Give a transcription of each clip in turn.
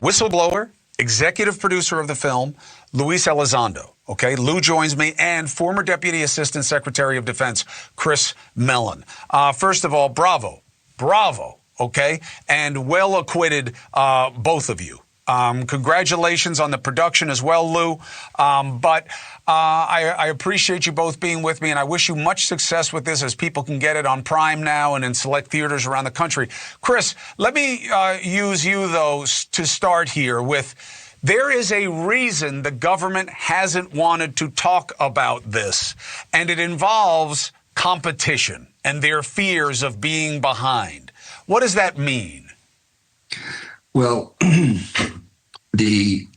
whistleblower, executive producer of the film, Luis Elizondo. Okay, Lou joins me, and former Deputy Assistant Secretary of Defense, Chris Mellon. First of all, bravo, okay, and well acquitted, both of you. Congratulations on the production as well, Lou. But I appreciate you both being with me, and I wish you much success with this as people can get it on Prime now and in select theaters around the country. Chris, let me use you, though, to start here with, there is a reason the government hasn't wanted to talk about this, and it involves competition and their fears of being behind. What does that mean? Well, I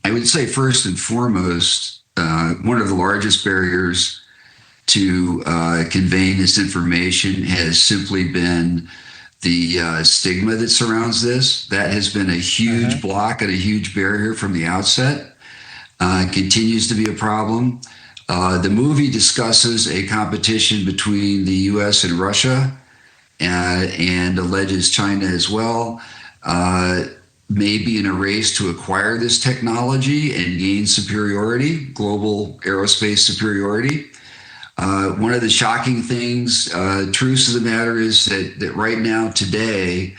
would say first and foremost, one of the largest barriers to conveying this information has simply been the stigma that surrounds this. That has been a huge block and a huge barrier from the outset. Continues to be a problem. The movie discusses a competition between the U.S. and Russia, and alleges China as well. Maybe in a race to acquire this technology and gain superiority, global aerospace superiority. One of the shocking things, truth of the matter is that right now, today,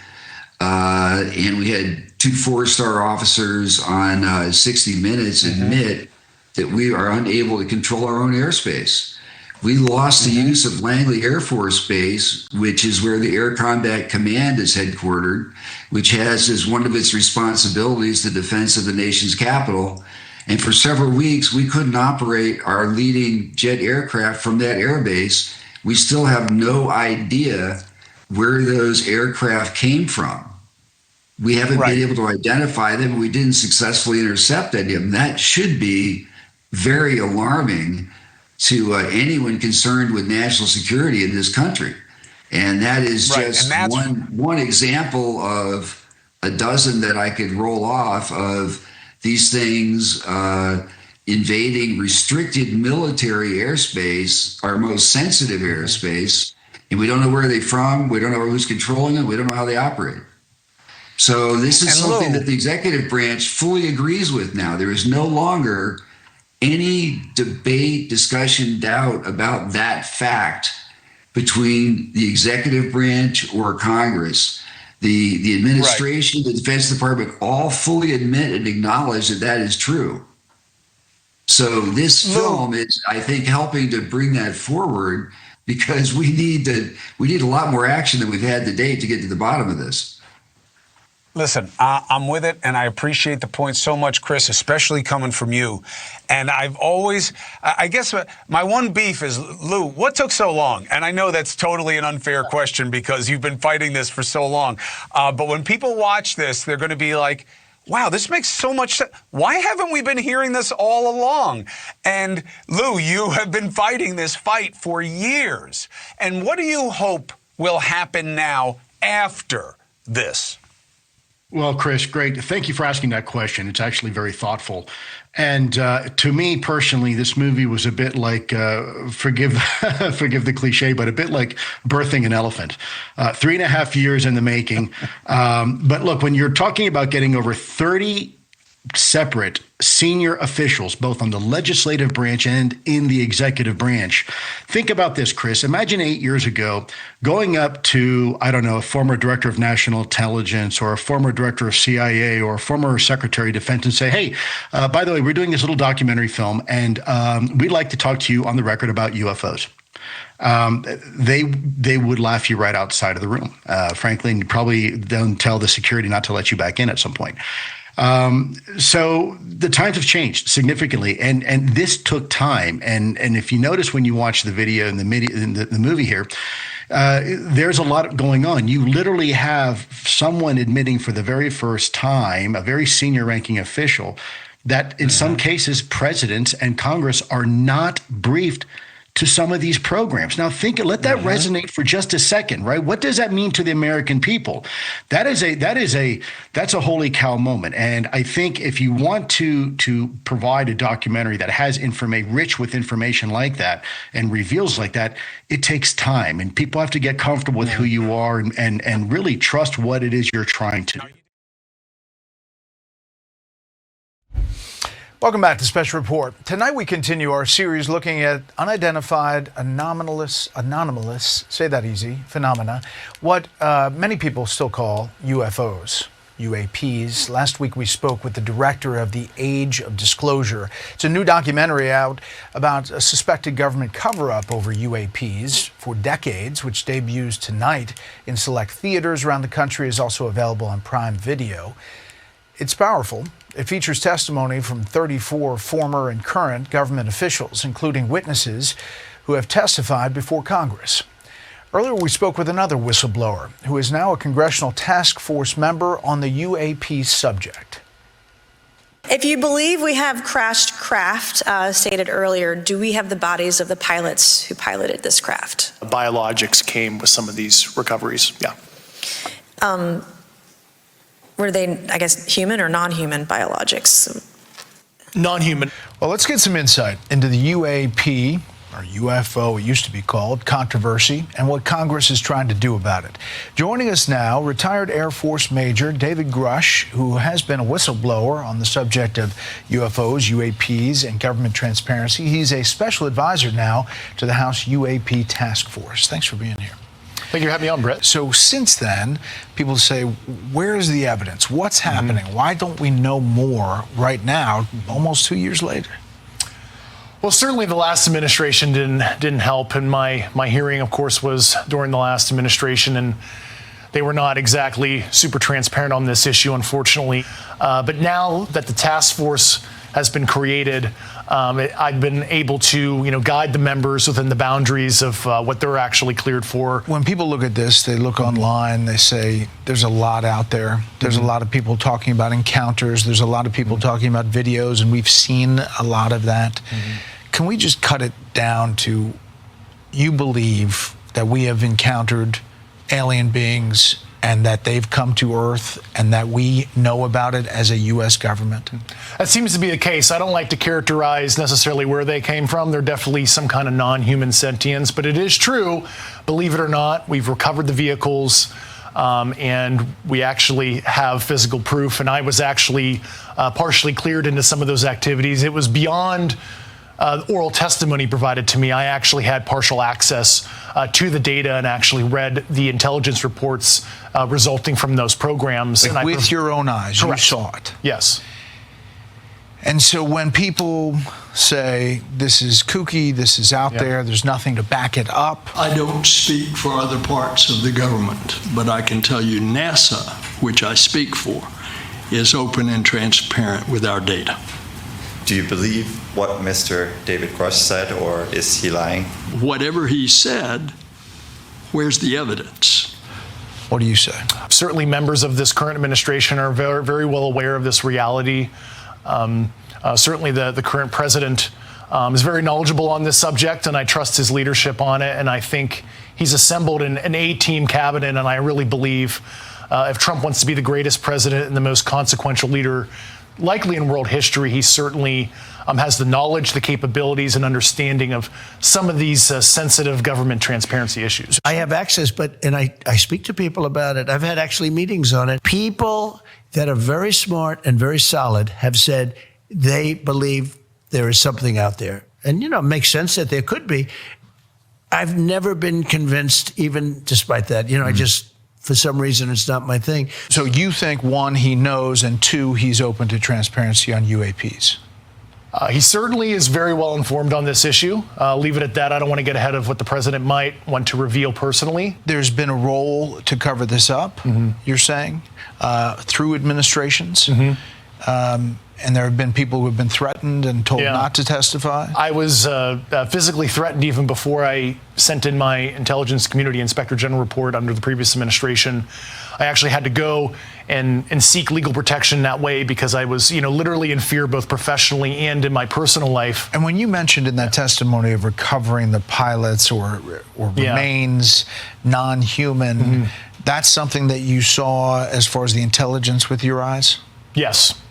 and we had 2 4-star officers on 60 Minutes admit that we are unable to control our own airspace. We lost the use of Langley Air Force Base, which is where the Air Combat Command is headquartered, which has as one of its responsibilities the defense of the nation's capital. And for several weeks, we couldn't operate our leading jet aircraft from that airbase. We still have no idea where those aircraft came from. We haven't been able to identify them. We didn't successfully intercept any of them. That should be very alarming to anyone concerned with national security in this country. And that is just one example of a dozen that I could roll off of these things invading restricted military airspace, our most sensitive airspace, and we don't know where they're from, we don't know who's controlling them, we don't know how they operate. So this is something that the executive branch fully agrees with now. There is no longer any debate, discussion, doubt about that fact between the executive branch or Congress. The administration, the Defense Department, all fully admit and acknowledge that that is true. So this film is, I think, helping to bring that forward, because we need a lot more action than we've had to date to get to the bottom of this. Listen, I'm with it, and I appreciate the point so much, Chris, especially coming from you. And I've always, I guess my one beef is, Lou, what took so long? And I know that's totally an unfair question because you've been fighting this for so long. But when people watch this, they're going to be like, wow, this makes so much sense. Why haven't we been hearing this all along? And Lou, you have been fighting this fight for years. And what do you hope will happen now after this? Well, Chris, great. Thank you for asking that question. It's actually very thoughtful. And to me personally, this movie was a bit like, forgive the cliche, but a bit like birthing an elephant. 3.5 years in the making. But look, when you're talking about getting over 30 separate senior officials, both on the legislative branch and in the executive branch. Think about this, Chris. Imagine 8 years ago going up to, I don't know, a former director of national intelligence or a former director of CIA or a former secretary of defense and say, hey, by the way, we're doing this little documentary film and we'd like to talk to you on the record about UFOs. They would laugh you right outside of the room, frankly, and probably then tell the security not to let you back in at some point. So the times have changed significantly, and this took time. And if you notice when you watch the video in the movie here, there's a lot going on. You literally have someone admitting for the very first time, a very senior ranking official, that in some cases presidents and Congress are not briefed to some of these programs. Now let that resonate for just a second, right? What does that mean to the American people? That's a holy cow moment. And I think if you want to provide a documentary that has rich with information like that and reveals like that, it takes time, and people have to get comfortable with who you are and really trust what it is you're trying to do. Welcome back to Special Report. Tonight we continue our series looking at unidentified, anomalous, say that easy, phenomena, what many people still call UFOs, UAPs. Last week we spoke with the director of The Age of Disclosure. It's a new documentary out about a suspected government cover-up over UAPs for decades, which debuts tonight in select theaters around the country, is also available on Prime Video. It's powerful. It features testimony from 34 former and current government officials, including witnesses who have testified before Congress. Earlier, we spoke with another whistleblower who is now a congressional task force member on the UAP subject. If you believe we have crashed craft, stated earlier, do we have the bodies of the pilots who piloted this craft? Biologics came with some of these recoveries, yeah. Were they, I guess, human or non-human biologics? Non-human. Well, let's get some insight into the UAP, or UFO, it used to be called, controversy, and what Congress is trying to do about it. Joining us now, retired Air Force Major David Grusch, who has been a whistleblower on the subject of UFOs, UAPs, and government transparency. He's a special advisor now to the House UAP Task Force. Thanks for being here. Thank you for having me on, Brett. So since then, people say, where is the evidence? What's happening? Why don't we know more right now, almost 2 years later? Well, certainly the last administration didn't help, and my hearing, of course, was during the last administration, and they were not exactly super transparent on this issue, unfortunately. But now that the task force has been created, I've been able to, guide the members within the boundaries of what they're actually cleared for. When people look at this, they look online, they say there's a lot out there. There's a lot of people talking about encounters. There's a lot of people talking about videos, and we've seen a lot of that. Can we just cut it down to, you believe that we have encountered alien beings and that they've come to Earth and that we know about it as a U.S. government? That seems to be the case. I don't like to characterize necessarily where they came from. They're definitely some kind of non-human sentience, but it is true, believe it or not, we've recovered the vehicles, and we actually have physical proof, and I was actually partially cleared into some of those activities. It was beyond oral testimony provided to me. I actually had partial access to the data and actually read the intelligence reports resulting from those programs. Like, and with your own eyes, Correct. You saw it. Yes. And so when people say this is kooky, this is out there, there's nothing to back it up. I don't speak for other parts of the government, but I can tell you NASA, which I speak for, is open and transparent with our data. Do you believe what Mr. David Grusch said, or is he lying? Whatever he said, where's the evidence? What do you say? Certainly members of this current administration are very, very well aware of this reality. Certainly the current president is very knowledgeable on this subject, and I trust his leadership on it, and I think he's assembled an A-team cabinet, and I really believe if Trump wants to be the greatest president and the most consequential leader likely in world history, he certainly has the knowledge, the capabilities, and understanding of some of these sensitive government transparency issues. I have access, and I speak to people about it. I've had actually meetings on it. People that are very smart and very solid have said they believe there is something out there. And, it makes sense that there could be. I've never been convinced, even despite that. I just, for some reason, it's not my thing. So you think, one, he knows, and two, he's open to transparency on UAPs? He certainly is very well informed on this issue. Leave it at that. I don't want to get ahead of what the president might want to reveal personally. There's been a role to cover this up, you're saying, through administrations. And there have been people who have been threatened and told not to testify? I was physically threatened even before I sent in my Intelligence Community Inspector General report under the previous administration. I actually had to go and seek legal protection that way because I was, literally in fear both professionally and in my personal life. And when you mentioned in that testimony of recovering the pilots or remains non-human, that's something that you saw as far as the intelligence with your eyes? Yes.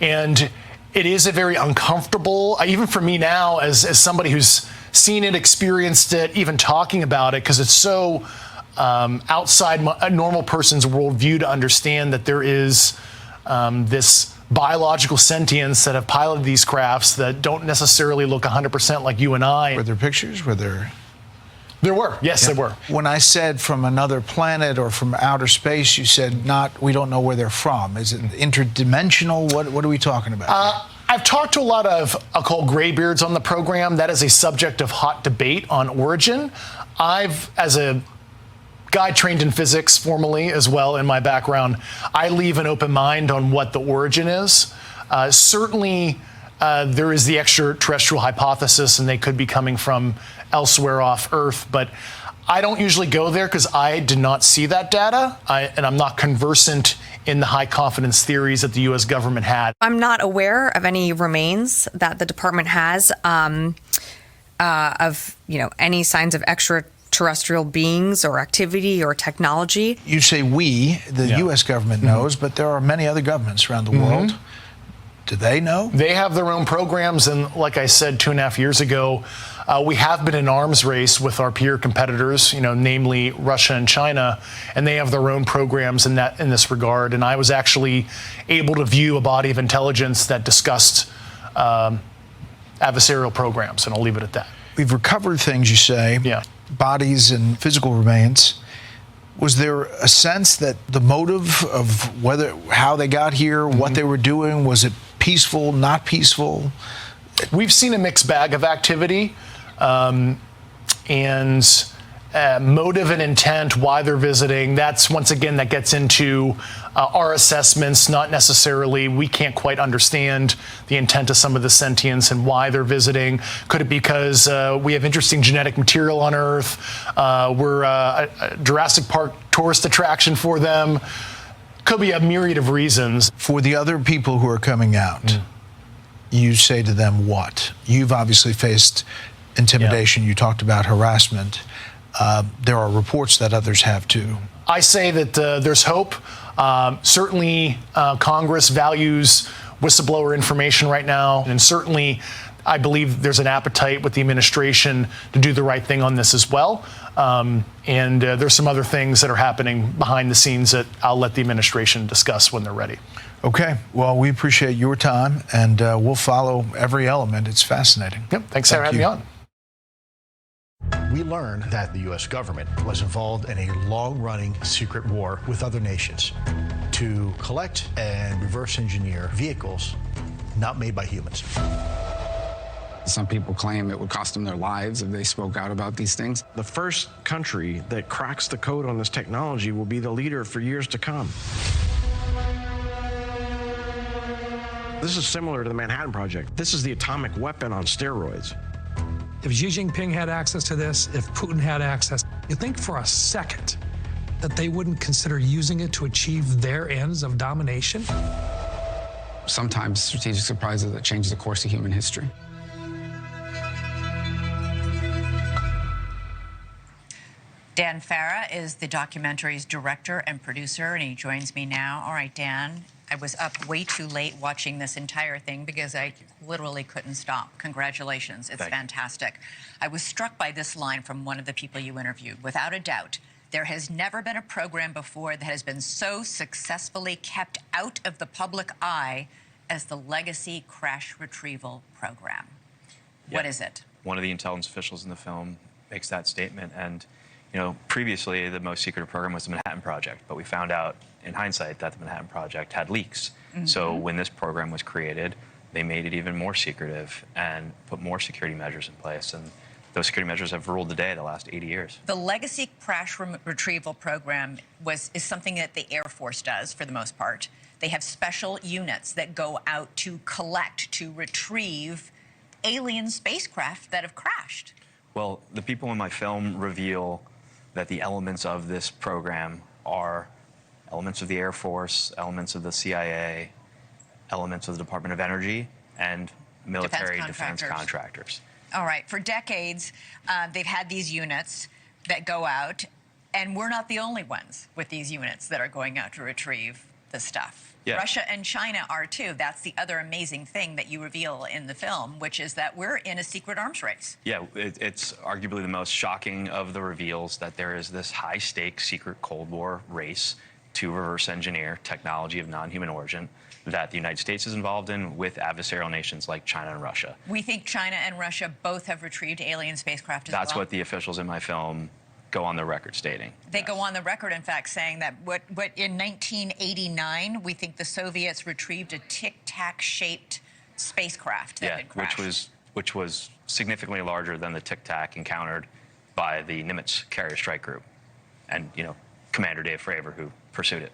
And it is a very uncomfortable, even for me now, as somebody who's seen it, experienced it, even talking about it, because it's so outside a normal person's worldview to understand that there is this biological sentience that have piloted these crafts that don't necessarily look 100% like you and I. Were there pictures? Were there? There were. Yes, there were. When I said from another planet or from outer space, you said we don't know where they're from. Is it interdimensional? What are we talking about? I've talked to a lot of, I'll call graybeards on the program. That is a subject of hot debate on origin. As a guy trained in physics formally as well in my background, I leave an open mind on what the origin is. Certainly, there is the extraterrestrial hypothesis, and they could be coming from elsewhere off Earth, but I don't usually go there because I did not see that data, and I'm not conversant in the high confidence theories that the U.S. government had. I'm not aware of any remains that the department has of any signs of extraterrestrial beings or activity or technology. You say the U.S. government knows, but there are many other governments around the world. Do they know? They have their own programs, and like I said 2.5 years ago, we have been in arms race with our peer competitors, namely Russia and China, and they have their own programs in this regard. And I was actually able to view a body of intelligence that discussed adversarial programs, and I'll leave it at that. We've recovered things, you say, bodies and physical remains. Was there a sense that the motive of how they got here, what they were doing, was it peaceful, not peaceful? We've seen a mixed bag of activity, and motive and intent, why they're visiting. That's, once again, that gets into our assessments, not necessarily, we can't quite understand the intent of some of the sentience and why they're visiting. Could it be because we have interesting genetic material on Earth? We're a Jurassic Park tourist attraction for them. Could be a myriad of reasons. For the other people who are coming out, you say to them what? You've obviously faced intimidation. You talked about harassment. There are reports that others have too. I say that there's hope. Certainly, Congress values whistleblower information right now, and certainly I believe there's an appetite with the administration to do the right thing on this as well. And there's some other things that are happening behind the scenes that I'll let the administration discuss when they're ready. Okay. Well, we appreciate your time, and we'll follow every element. It's fascinating. Yep. Thanks for having me on. We learned that the U.S. government was involved in a long-running secret war with other nations to collect and reverse engineer vehicles not made by humans. Some people claim it would cost them their lives if they spoke out about these things. The first country that cracks the code on this technology will be the leader for years to come. This is similar to the Manhattan Project. This is the atomic weapon on steroids. If Xi Jinping had access to this, if Putin had access, you think for a second that they wouldn't consider using it to achieve their ends of domination? Sometimes strategic surprises that change the course of human history. Dan Farah is the documentary's director and producer, and he joins me now. All right, Dan, I was up way too late watching this entire thing because I literally couldn't stop. Congratulations. It's fantastic. I was struck by this line from one of the people you interviewed. Without a doubt, there has never been a program before that has been so successfully kept out of the public eye as the Legacy Crash Retrieval Program. What is it? One of the intelligence officials in the film makes that statement, and previously the most secretive program was the Manhattan Project, but we found out in hindsight that the Manhattan Project had leaks. So when this program was created, they made it even more secretive and put more security measures in place, and those security measures have ruled the day the last 80 years. The Legacy Crash Retrieval Program is something that the Air Force does for the most part. They have special units that go out to collect, to retrieve alien spacecraft that have crashed. Well, the people in my film reveal that the elements of this program are elements of the Air Force, elements of the CIA, elements of the Department of Energy, and military defense contractors. All right. For decades, they've had these units that go out, and we're not the only ones with these units that are going out to retrieve the stuff. Yeah. Russia and China are too. That's the other amazing thing that you reveal in the film, which is that we're in a secret arms race. Yeah, it's arguably the most shocking of the reveals that there is this high-stakes secret Cold War race to reverse engineer technology of non-human origin that the United States is involved in with adversarial nations like China and Russia. We think China and Russia both have retrieved alien spacecraft as well. That's what the officials in my film go on the record stating. They go on the record, in fact, saying that what in 1989, we think the Soviets retrieved a tic-tac shaped spacecraft that had crashed. which was significantly larger than the Tic Tac encountered by the Nimitz carrier strike group, and Commander Dave Fravor, who pursued it.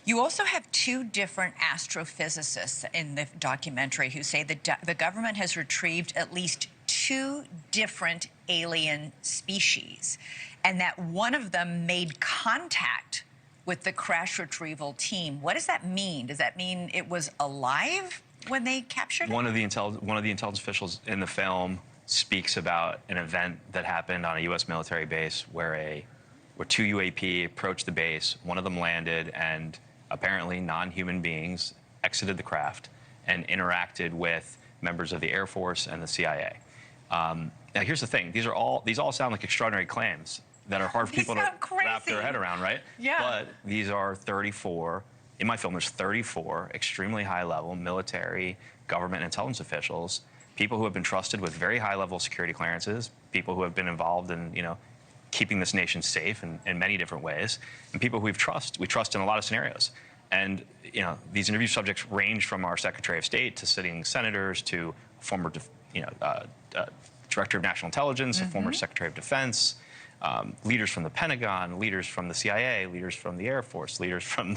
You also have two different astrophysicists in the documentary who say the government has retrieved at least two different alien species, and that one of them made contact with the crash retrieval team. What does that mean? Does that mean it was alive when they captured it? One of the intelligence officials in the film speaks about an event that happened on a U.S. military base where two UAP approached the base. One of them landed, and apparently non-human beings exited the craft and interacted with members of the Air Force and the CIA. Now, here's the thing: these all sound like extraordinary claims that are hard for people to wrap their head around, right? Yeah. But these are 34. In my film, there's 34 extremely high-level military, government, intelligence officials, people who have been trusted with very high-level security clearances, people who have been involved in, keeping this nation safe in many different ways, and people who we trust in a lot of scenarios. And these interview subjects range from our Secretary of State to sitting senators to former, Director of National Intelligence, a former Secretary of Defense. Leaders from the Pentagon, leaders from the CIA, leaders from the Air Force, leaders from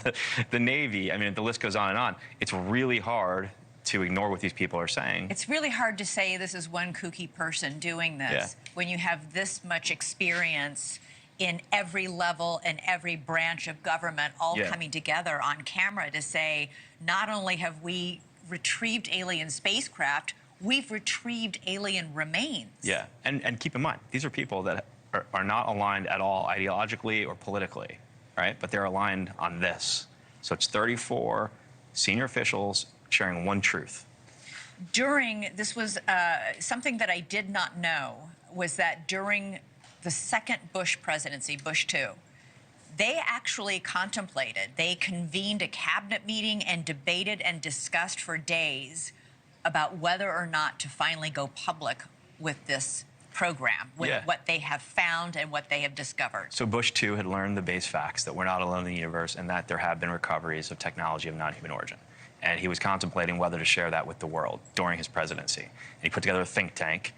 the Navy. I mean, the list goes on and on. It's really hard to ignore what these people are saying. It's really hard to say this is one kooky person doing this when you have this much experience in every level and every branch of government all coming together on camera to say, not only have we retrieved alien spacecraft, we've retrieved alien remains. Yeah, and keep in mind, these are people that are not aligned at all ideologically or politically, right? But they're aligned on this. So it's 34 senior officials sharing one truth. This was something that I did not know, was that during the second Bush presidency, Bush 2, they actually they convened a cabinet meeting and debated and discussed for days about whether or not to finally go public with this program, with what they have found and what they have discovered. So Bush 2 had learned the base facts that we're not alone in the universe and that there have been recoveries of technology of non-human origin. And he was contemplating whether to share that with the world during his presidency. And he put together a think tank.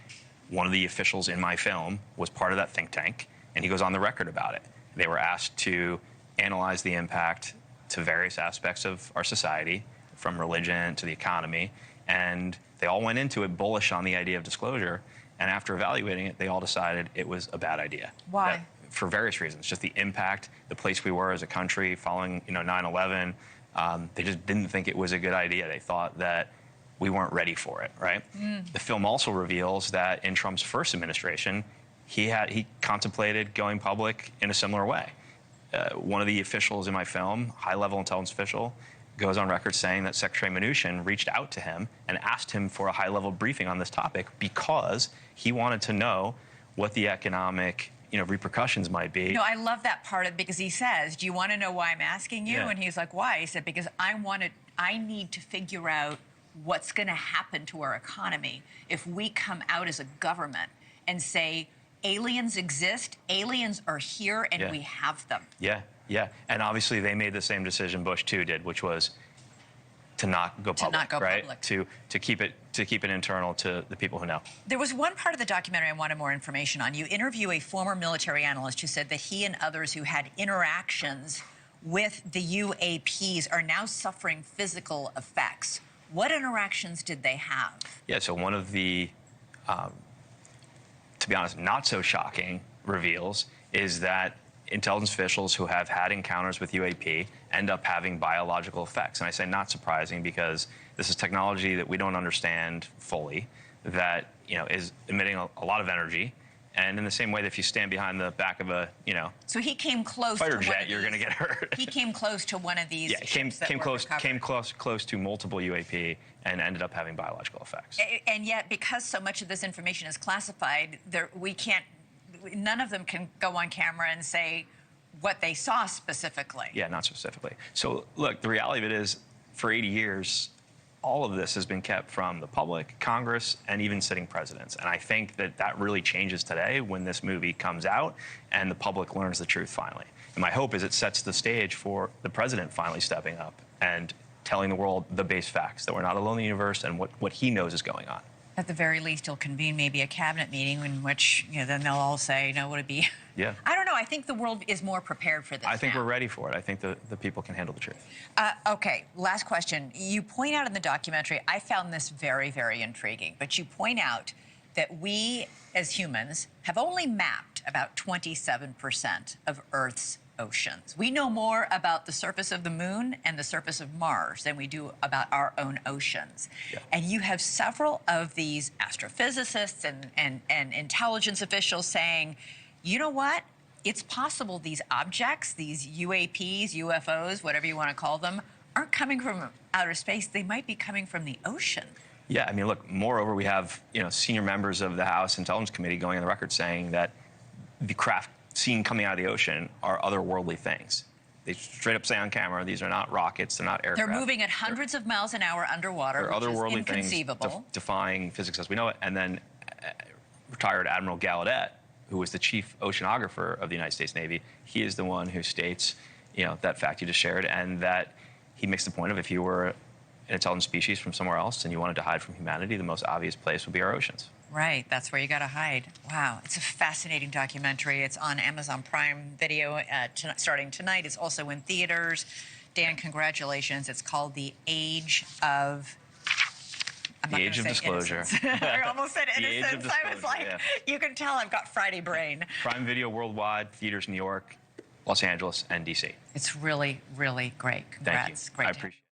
One of the officials in my film was part of that think tank, and he goes on the record about it. They were asked to analyze the impact to various aspects of our society, from religion to the economy, and they all went into it bullish on the idea of disclosure. And after evaluating it, they all decided it was a bad idea. Why? For various reasons, just the impact, the place we were as a country following 9/11. They just didn't think it was a good idea. They thought that we weren't ready for it, right? The film also reveals that in Trump's first administration, he contemplated going public in a similar way. One of the officials in my film, high-level intelligence official, goes on record saying that Secretary Mnuchin reached out to him and asked him for a high-level briefing on this topic because he wanted to know what the economic repercussions might be. I love that part of it because he says, do you want to know why I'm asking you? And he's like, why? He said, because I need to figure out what's going to happen to our economy if we come out as a government and say, aliens exist, aliens are here, and we have them. Yeah, and obviously they made the same decision Bush 2 did, which was to not go public, right? To keep it internal to the people who know. There was one part of the documentary I wanted more information on. You interview a former military analyst who said that he and others who had interactions with the UAPs are now suffering physical effects. What interactions did they have? Yeah, so one of the, to be honest, not so shocking reveals is that intelligence officials who have had encounters with UAP end up having biological effects. And I say not surprising because this is technology that we don't understand fully, that is emitting a lot of energy. And in the same way that if you stand behind the back of a so he came close fighter to jet, you're going to get hurt. He came close to one of these. Yeah, came close to multiple UAP and ended up having biological effects. And yet, because so much of this information is classified, none of them can go on camera and say what they saw specifically. Yeah, not specifically. So look, the reality of it is, for 80 years, all of this has been kept from the public, Congress, and even sitting presidents. And I think that that really changes today when this movie comes out and the public learns the truth finally. And my hope is it sets the stage for the president finally stepping up and telling the world the base facts, that we're not alone in the universe and what he knows is going on. At the very least, he'll convene maybe a cabinet meeting in which, then they'll all say, would it be? Yeah. I don't know. I think the world is more prepared for this I think now. we're ready for it. I think the people can handle the truth. Okay, last question. You point out in the documentary, I found this very, very intriguing, but you point out that we as humans have only mapped about 27% of Earth's oceans. We know more about the surface of the moon and the surface of Mars than we do about our own oceans. Yeah. And you have several of these astrophysicists and intelligence officials saying, you know what? It's possible these objects, these UAPs, UFOs, whatever you want to call them, aren't coming from outer space. They might be coming from the ocean. Yeah, I mean, look, moreover, we have, senior members of the House Intelligence Committee going on the record saying that the craft seen coming out of the ocean are otherworldly things. They straight up say on camera, these are not rockets, they're not aircraft. They're moving at hundreds of miles an hour underwater, they're which otherworldly is inconceivable. things, defying physics as we know it. And then retired Admiral Gallaudet, who was the chief oceanographer of the United States Navy, he is the one who states, that fact you just shared, and that he makes the point of, if you were an intelligent species from somewhere else and you wanted to hide from humanity, the most obvious place would be our oceans. Right, that's where you got to hide. Wow, it's a fascinating documentary. It's on Amazon Prime Video starting tonight. It's also in theaters. Dan, congratulations. It's called The Age of... The Age of Disclosure. I almost said The Age of innocence. I was like, yeah. You can tell I've got Friday brain. Prime Video worldwide, theaters New York, Los Angeles, and D.C. It's really, really great. Congrats. Thank you. Great. I appreciate it.